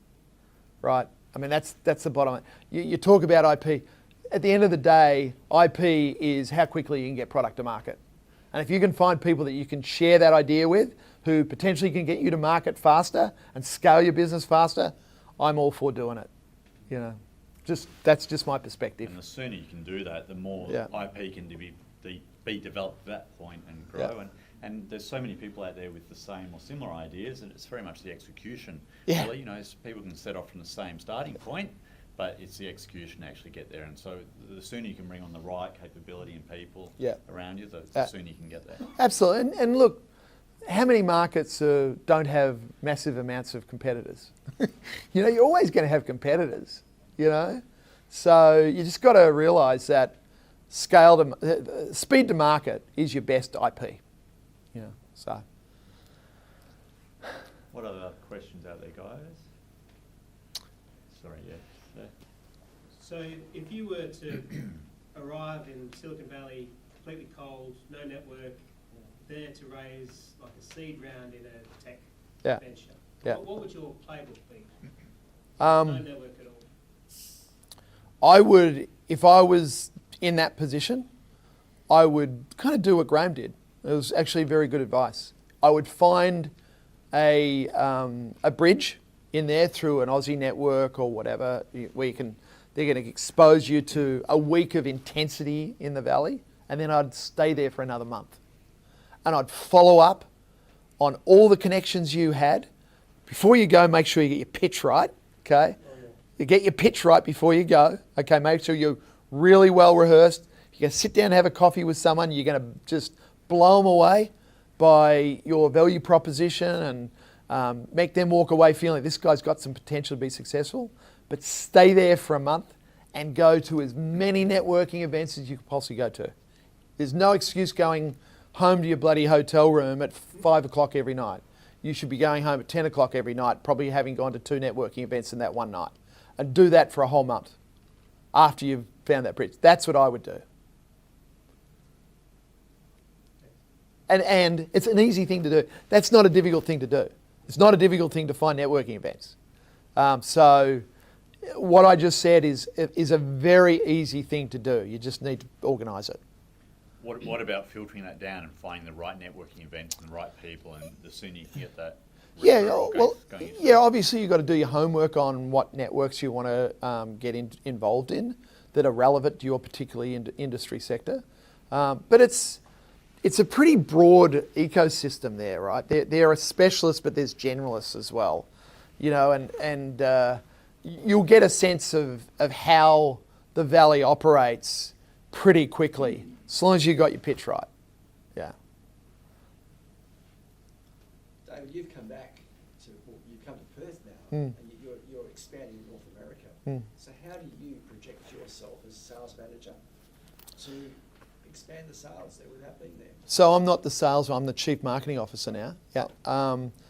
right? That's the bottom line. You talk about IP. At the end of the day, IP is how quickly you can get product to market. And if you can find people that you can share that idea with, who potentially can get you to market faster and scale your business faster, I'm all for doing it. That's just my perspective. And the sooner you can do that, the more IP can be developed at that point and grow. Yeah. And there's so many people out there with the same or similar ideas, and it's very much the execution. Yeah. Really, people can set off from the same starting point, but it's the execution to actually get there. And so the sooner you can bring on the right capability and people around you, the sooner you can get there. Absolutely. And look, how many markets don't have massive amounts of competitors? You're always going to have competitors, So you just got to realise that speed to market is your best IP. So. What other questions out there, guys? Sorry, yeah. So if you were to arrive in Silicon Valley, completely cold, no network, there to raise like a seed round in a tech venture, what would your playbook be? No network at all. I would, if I was in that position, I would kind of do what Graham did. It was actually very good advice. I would find a bridge in there through an Aussie network or whatever, where they're going to expose you to a week of intensity in the valley, and then I'd stay there for another month. And I'd follow up on all the connections you had. Before you go, make sure you get your pitch right, okay? You get your pitch right before you go, okay? Make sure you're really well rehearsed. You're going to sit down and have a coffee with someone. You're going to just blow them away by your value proposition and make them walk away feeling this guy's got some potential to be successful. But stay there for a month and go to as many networking events as you could possibly go to. There's no excuse going home to your bloody hotel room at 5 o'clock every night. you should be going home at 10 o'clock every night, probably having gone to 2 networking events in that one night. And do that for a whole month after you've found that bridge. That's what I would do. And it's an easy thing to do. That's not a difficult thing to do. It's not a difficult thing to find networking events. So what I just said is a very easy thing to do. You just need to organise it. What about filtering that down and finding the right networking events and the right people, and the sooner you can get that? Yeah, well, yeah. Obviously, you've got to do your homework on what networks you want to get involved in that are relevant to your particular industry sector. But it's a pretty broad ecosystem there, right? There are specialists, but there's generalists as well, you know, and you'll get a sense of how the valley operates pretty quickly, as long as you got your pitch right. Yeah. David, you've come back you've come to Perth now, and you're expanding in North America. So how do you project yourself as sales manager to expand the sales there without being there? So I'm not the sales, I'm the chief marketing officer now. Yeah.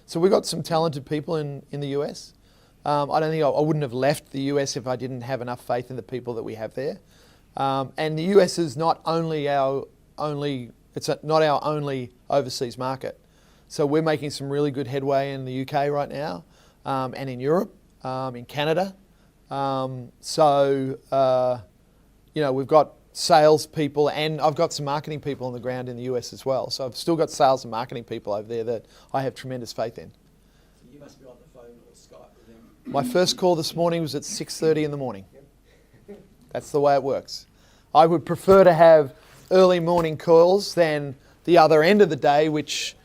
So we've got some talented people in the US. I don't think I wouldn't have left the US if I didn't have enough faith in the people that we have there. And the US is not only our only overseas market. So we're making some really good headway in the UK right now, and in Europe, in Canada. We've got sales people, and I've got some marketing people on the ground in the US as well. So I've still got sales and marketing people over there that I have tremendous faith in. So you must be on the phone or Skype with them. My first call this morning was at 6:30 in the morning. That's the way it works. I would prefer to have early morning calls than the other end of the day, which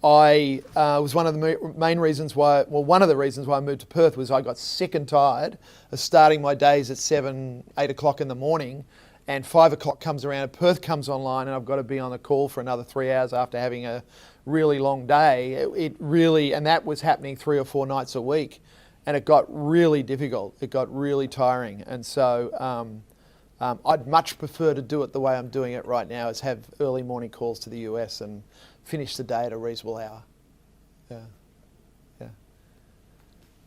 was one of the main reasons why, one of the reasons why I moved to Perth was I got sick and tired of starting my days at 7, 8 o'clock in the morning, and 5 o'clock comes around and Perth comes online and I've got to be on the call for another 3 hours after having a really long day. And that was happening 3 or 4 nights a week, and it got really difficult. It got really tiring. And so I'd much prefer to do it the way I'm doing it right now, is have early morning calls to the US and finish the day at a reasonable hour. Yeah.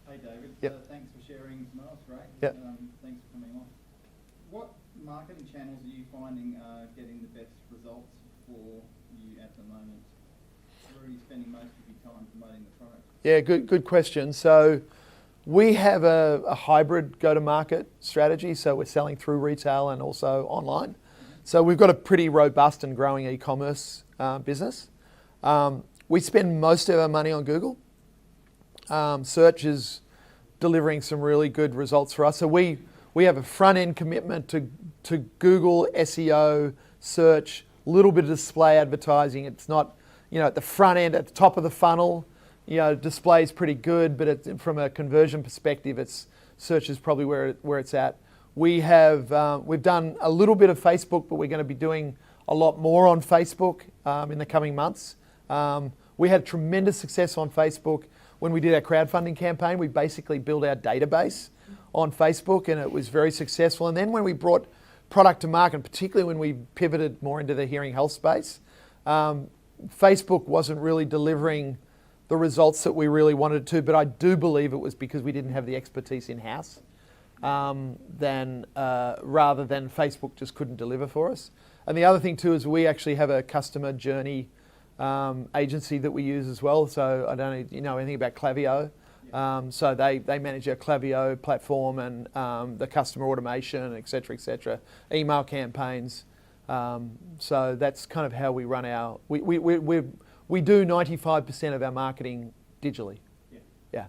Hey David, Yep. Thanks for sharing tonight, it's great. Yep. Thanks for coming on. What marketing channels are you finding are getting the best results for you at the moment? Where are you spending most of your time promoting the product? Yeah, good question. So we have a hybrid go-to-market strategy. So we're selling through retail and also online. So we've got a pretty robust and growing e-commerce business. We spend most of our money on Google. Search is delivering some really good results for us. So we have a front-end commitment to Google, SEO, search, a little bit of display advertising. It's not, at the front end, at the top of the funnel, display is pretty good, but from a conversion perspective, search is probably where it's at. We've done a little bit of Facebook, but we're going to be doing a lot more on Facebook in the coming months. We had tremendous success on Facebook when we did our crowdfunding campaign. We basically built our database on Facebook, and it was very successful. And then when we brought product to market, particularly when we pivoted more into the hearing health space, Facebook wasn't really delivering the results that we really wanted to, but I do believe it was because we didn't have the expertise in-house, rather than Facebook just couldn't deliver for us. And the other thing too is we actually have a customer journey agency that we use as well. So I don't know if you know anything about Clavio. So they manage our Clavio platform and the customer automation, et cetera, email campaigns. So that's kind of how we run our. We do 95% of our marketing digitally. Yeah.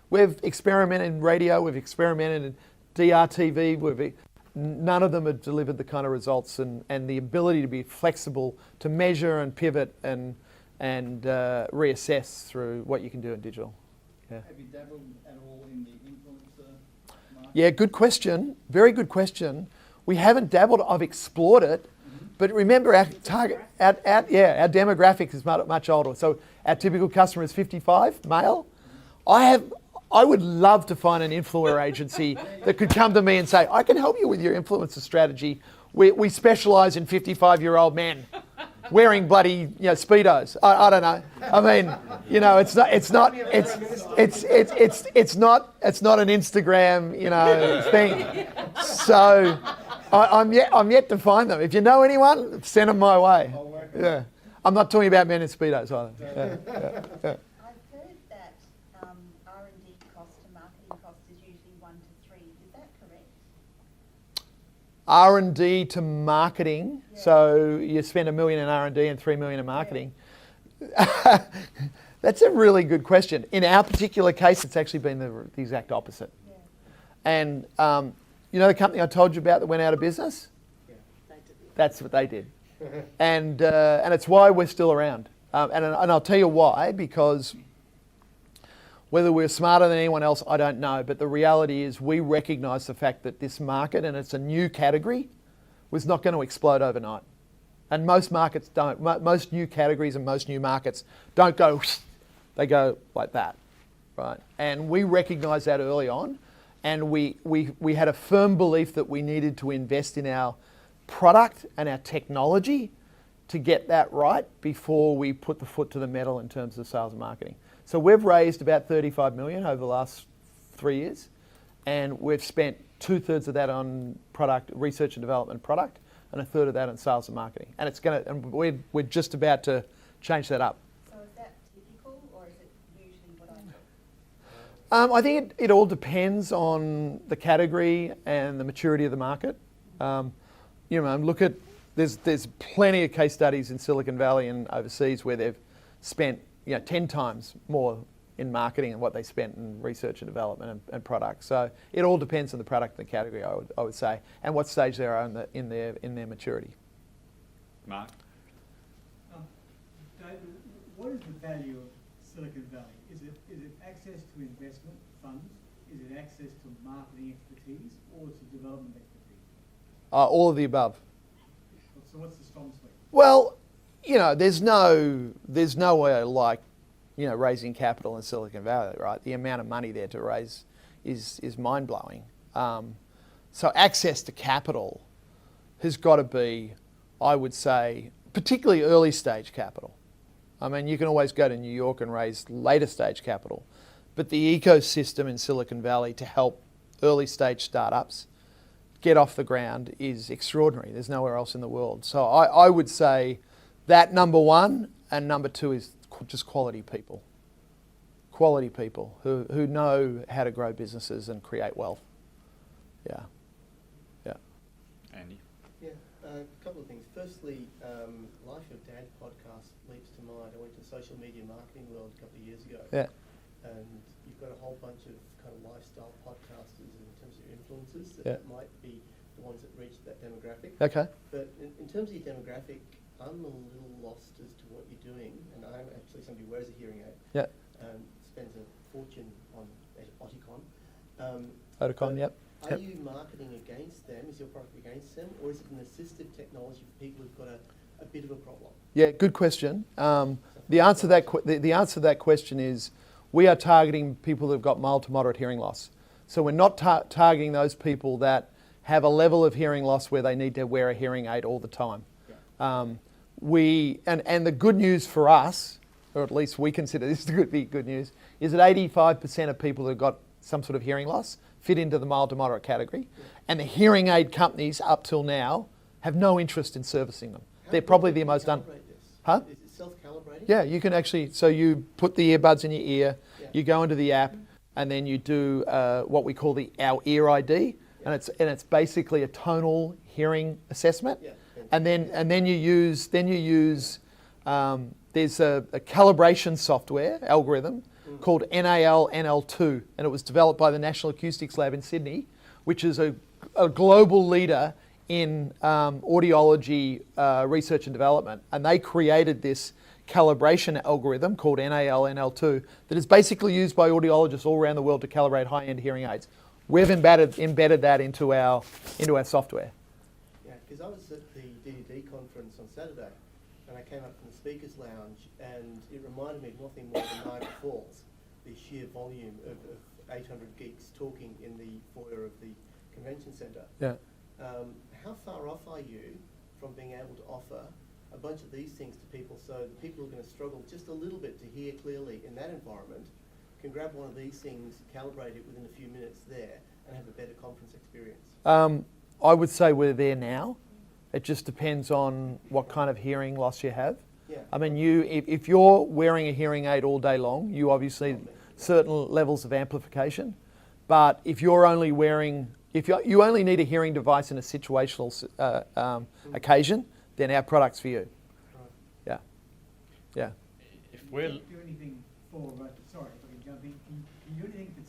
We've experimented in radio. We've experimented in DRTV. None of them have delivered the kind of results and the ability to be flexible to measure and pivot and reassess through what you can do in digital. Yeah. Have you dabbled at all in the influencer market? Yeah, good question. Very good question. We haven't dabbled. I've explored it, but remember our target, our demographic is much older. So our typical customer is 55, male. I would love to find an influencer agency that could come to me and say, I can help you with your influencer strategy. We specialise in 55-year-old men. wearing bloody speedos. I don't know. I mean, it's not an Instagram thing. So I'm yet to find them. If you know anyone, send them my way. Yeah, I'm not talking about men in speedos either. Yeah. I've heard that R&D cost to marketing cost is usually 1 to 3. Is that correct? R&D to marketing. Yeah. So you spend $1 million in R&D and $3 million in marketing. Yeah. That's a really good question. In our particular case, it's actually been the exact opposite. Yeah. And the company I told you about that went out of business? Yeah. That's what they did. And it's why we're still around. And I'll tell you why, because whether we're smarter than anyone else, I don't know. But the reality is we recognise the fact that this market, and it's a new category, was not going to explode overnight. And most markets don't. Most new categories and most new markets don't go, they go like that, right? And we recognised that early on. And we had a firm belief that we needed to invest in our product and our technology to get that right before we put the foot to the metal in terms of sales and marketing. So we've raised about 35 million over the last 3 years, and we've spent 2/3 of that on product research and development product, and 1/3 of that on sales and marketing. And we're just about to change that up. So is that typical, or is it usually what I do? I think it all depends on the category and the maturity of the market. Look at there's plenty of case studies in Silicon Valley and overseas where they've spent 10 times more in marketing than what they spent in research and development and products. So it all depends on the product and the category, I would say, and what stage they are in their maturity. Mark? David, what is the value of Silicon Valley? Is it access to investment funds? Is it access to marketing expertise, or is it development expertise? All of the above. So what's the strong suite? Well, there's no way like, raising capital in Silicon Valley, right? The amount of money there to raise is mind-blowing. So access to capital has got to be, I would say, particularly early stage capital. I mean, you can always go to New York and raise later stage capital, but the ecosystem in Silicon Valley to help early stage startups get off the ground is extraordinary. There's nowhere else in the world. So I would say that number one, and number two is just quality people. Quality people who know how to grow businesses and create wealth. Yeah. Andy? Yeah, a couple of things. Firstly, Life Your Dad podcast leaps to mind. I went to social media marketing world a couple of years ago. Yeah. And you've got a whole bunch of kind of lifestyle podcasters in terms of influencers that might be the ones that reach that demographic. Okay. But in terms of your demographic, I'm a little lost as to what you're doing, and I'm actually somebody who wears a hearing aid. Yeah. Spends a fortune on Oticon. Oticon, yep. Are you marketing against them? Is your product against them, or is it an assistive technology for people who've got a bit of a problem? Yeah, good question. The answer to that question is we are targeting people who've got mild to moderate hearing loss. So we're not targeting those people that have a level of hearing loss where they need to wear a hearing aid all the time. Yeah. And the good news for us, or at least we consider this to be good news, is that 85% of people who've got some sort of hearing loss fit into the mild to moderate category. Yeah. And the hearing aid companies up till now have no interest in servicing them. They're probably the most Huh? Is it self-calibrating? Yeah, you can actually, so you put the earbuds in your ear, you go into the app, and then you do what we call our ear ID, and it's basically a tonal hearing assessment. Yeah. And then you use there's a calibration software algorithm called NAL-NL2, and it was developed by the National Acoustics Lab in Sydney, which is a global leader in audiology research and development. And they created this calibration algorithm called NAL-NL2 that is basically used by audiologists all around the world to calibrate high-end hearing aids. We've embedded that into our software. Yeah, because I was at the DDD conference on Saturday, and I came up from the speakers lounge, and it reminded me of nothing more than Niagara Falls, the sheer volume of 800 geeks talking in the foyer of the convention centre. Yeah. How far off are you from being able to offer a bunch of these things to people, so the people who are going to struggle just a little bit to hear clearly in that environment can grab one of these things, calibrate it within a few minutes there, and have a better conference experience? I would say we're there now. It just depends on what kind of hearing loss you have. Yeah. I mean, if you're wearing a hearing aid all day long, you obviously certain levels of amplification. But if you're only wearing, you only need a hearing device in a situational occasion, then our product's for you. Yeah. Yeah. If we're Do anything for, sorry, if I can jump in, can you do anything for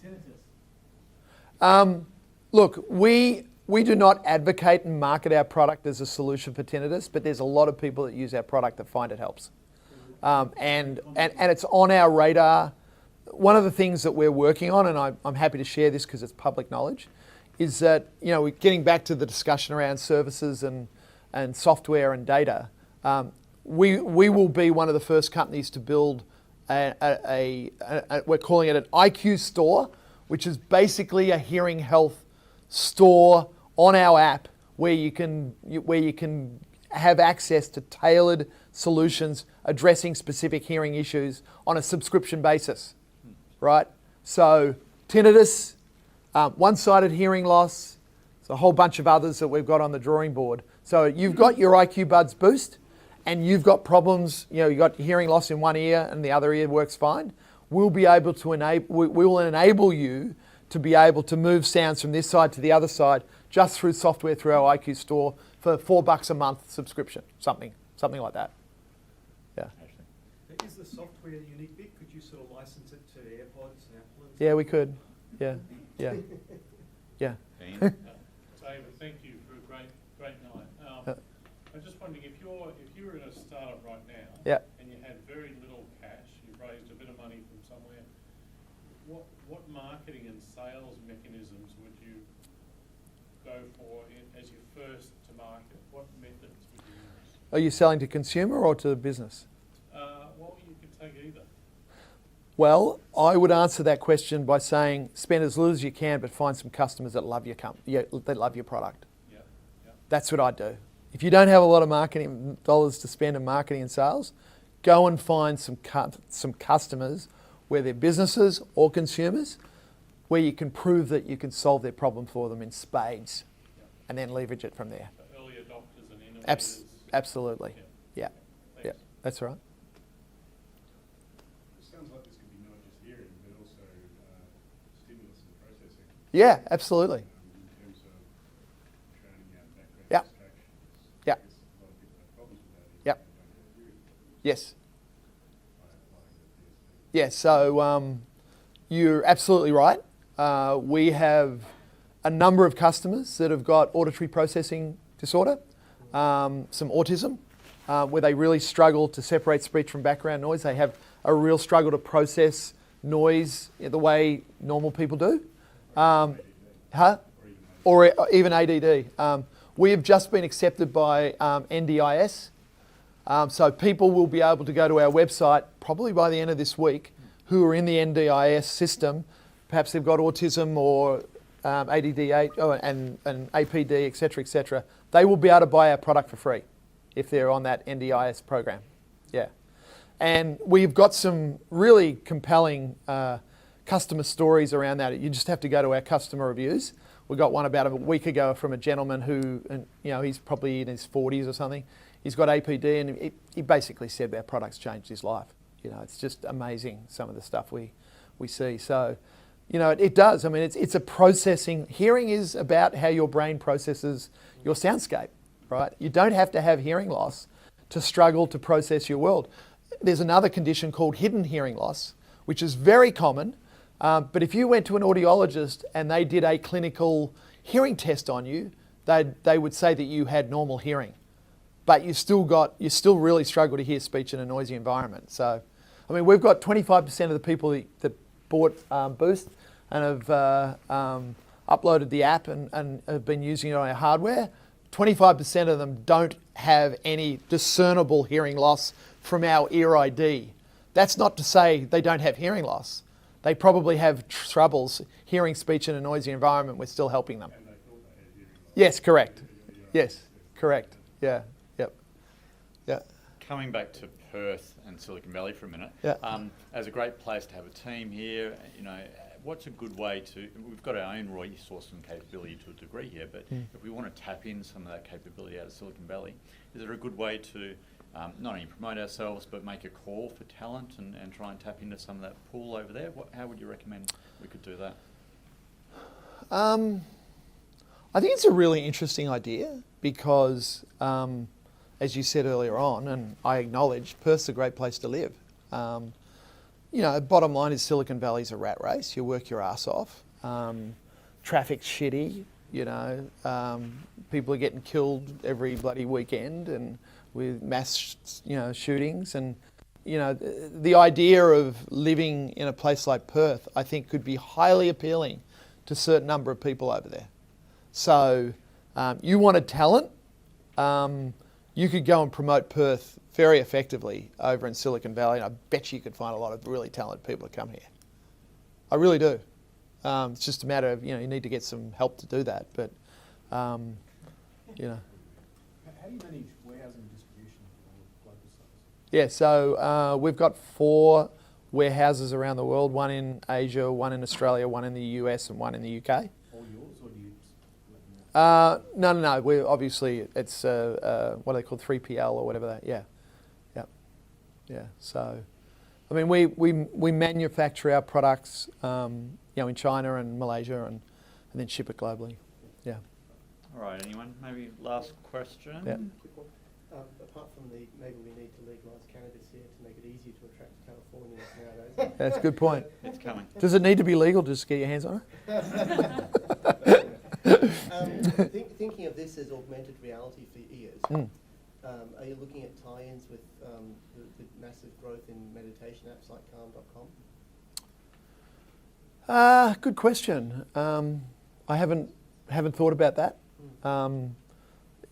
tinnitus? Look, we do not advocate and market our product as a solution for tinnitus, but there's a lot of people that use our product that find it helps. And it's on our radar. One of the things that we're working on, and I'm happy to share this because it's public knowledge, is that, we're getting back to the discussion around services and software and data. We will be one of the first companies to build we're calling it an IQ store, which is basically a hearing health store on our app where you can have access to tailored solutions addressing specific hearing issues on a subscription basis, right? So tinnitus, one-sided hearing loss, there's a whole bunch of others that we've got on the drawing board. So you've got your IQ Buds Boost and you've got problems, you've got hearing loss in one ear and the other ear works fine. We'll be able to we will enable you to be able to move sounds from this side to the other side just through software through our IQ store for $4 a month subscription, something like that. Yeah. Is the software a unique bit? Could you sort of license it to AirPods and Apple? Yeah, we could. Yeah. Yeah. Yeah. David, thank you for a great night. I'm just wondering if you were in a startup right now, yeah, and you had very little cash, you've raised a bit of money from somewhere, what marketing and sales mechanisms would you go for as your first to market? What methods would you use? Are you selling to consumer or to business? Well, you could take either. Well, I would answer that question by saying spend as little as you can, but find some customers that love that love your product. Yep. That's what I'd do. If you don't have a lot of marketing dollars to spend in marketing and sales, go and find some customers, whether they're businesses or consumers, where you can prove that you can solve their problem for them in spades, and then leverage it from there. So early adopters and innovators. Absolutely. Yeah. Yeah. That's right. Sounds like this could be not just hearing, but also stimulus and processing. Yeah, absolutely. In terms of drowning out background Yeah. distractions. Yeah. I guess a lot of people have problems with that. Yeah. They don't have hearing Yes. by applying the DSP. Yeah, so you're absolutely right. We have a number of customers that have got auditory processing disorder, some autism, where they really struggle to separate speech from background noise. They have a real struggle to process noise the way normal people do. Or even ADD. We have just been accepted by NDIS. So people will be able to go to our website probably by the end of this week who are in the NDIS system. Perhaps they've got autism or ADD and APD, etc., etc. They will be able to buy our product for free if they're on that NDIS program. Yeah. And we've got some really compelling customer stories around that. You just have to go to our customer reviews. We got one about a week ago from a gentleman who, he's probably in his 40s or something. He's got APD and he basically said our product's changed his life. It's just amazing, some of the stuff we see. So, it does. I mean, it's a processing. Hearing is about how your brain processes your soundscape, right? You don't have to have hearing loss to struggle to process your world. There's another condition called hidden hearing loss, which is very common. But if you went to an audiologist and they did a clinical hearing test on you, they would say that you had normal hearing. But you still really struggle to hear speech in a noisy environment. So, I mean, we've got 25% of the people that bought Boost and have uploaded the app and have been using it on our hardware. 25% of them don't have any discernible hearing loss from our ear ID. That's not to say they don't have hearing loss. They probably have troubles hearing speech in a noisy environment. We're still helping them. And they thought they had hearing loss. Yes, correct. Yes, correct. Yeah, yep. Yeah. coming back to Perth and Silicon Valley for a minute, Yeah. as a great place to have a team here, you know, what's a good way to, we've got our own resource and capability to a degree here, but if we want to tap in some of that capability out of Silicon Valley, is there a good way to not only promote ourselves, but make a call for talent and try and tap into some of that pool over there? How would you recommend we could do that? I think it's a really interesting idea because, as you said earlier on, and I acknowledge, Perth's a great place to live. You know, bottom line is Silicon Valley's a rat race. You work your ass off. Traffic's shitty, you know. People are getting killed every bloody weekend and with mass, you know, shootings. And, you know, the idea of living in a place like Perth, I think, could be highly appealing to a certain number of people over there. So you wanted talent, you could go and promote Perth very effectively over in Silicon Valley, and I bet you could find a lot of really talented people to come here. I really do. It's just a matter of, you know, you need to get some help to do that, but, you know. How do you manage warehousing and distribution for global sales? Yeah, so we've got 4 warehouses around the world, one in Asia, one in Australia, one in the US, and one in the UK. All yours, or do you let them know? No. We obviously it's what are they called, 3PL or whatever that. Yeah. So, I mean, we manufacture our products, you know, in China and Malaysia, and then ship it globally. Yeah. All right, anyone? Maybe last question? Yeah. Quick one. Apart from maybe we need to legalise cannabis here to make it easier to attract Californians nowadays. That's a good point. It's coming. Does it need to be legal to just get your hands on it? Thinking of this as augmented reality for ears, are you looking at tie-ins with the massive growth in meditation apps like calm.com? Good question. I haven't thought about that.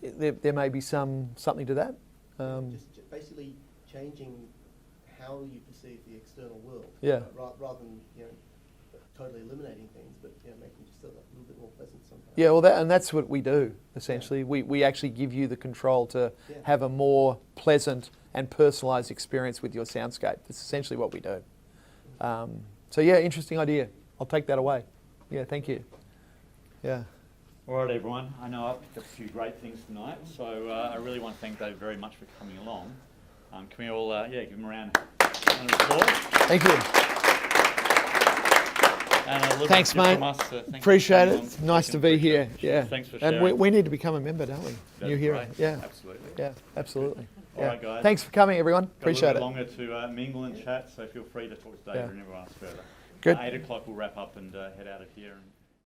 There may be something to that. Just basically changing how you perceive the external world. Yeah. Rather than, you know, totally eliminating things, but, you know, making just a little bit more pleasant somehow. Yeah, well, and that's what we do essentially. Yeah. We actually give you the control to have a more pleasant and personalised experience with your soundscape. That's essentially what we do. So yeah, interesting idea. I'll take that away. Yeah, thank you. Yeah. All right, everyone. I know I've picked up a few great things tonight, so I really want to thank Dave very much for coming along. Can we all, give him a round of applause? Thank you. And a little Thanks, bit mate. from us, thanks for Appreciate coming it. on It's nice to Second be Picture. here. Yeah. Thanks for and sharing. we need to become a member, don't we? That'd be Nuheara. great. Yeah. Absolutely. Yeah, absolutely. All right, guys. Thanks for coming, everyone. Got Appreciate a it. little bit longer to mingle and chat, so feel free to talk to David and everyone else further. Good. 8 o'clock we'll wrap up and head out of here. And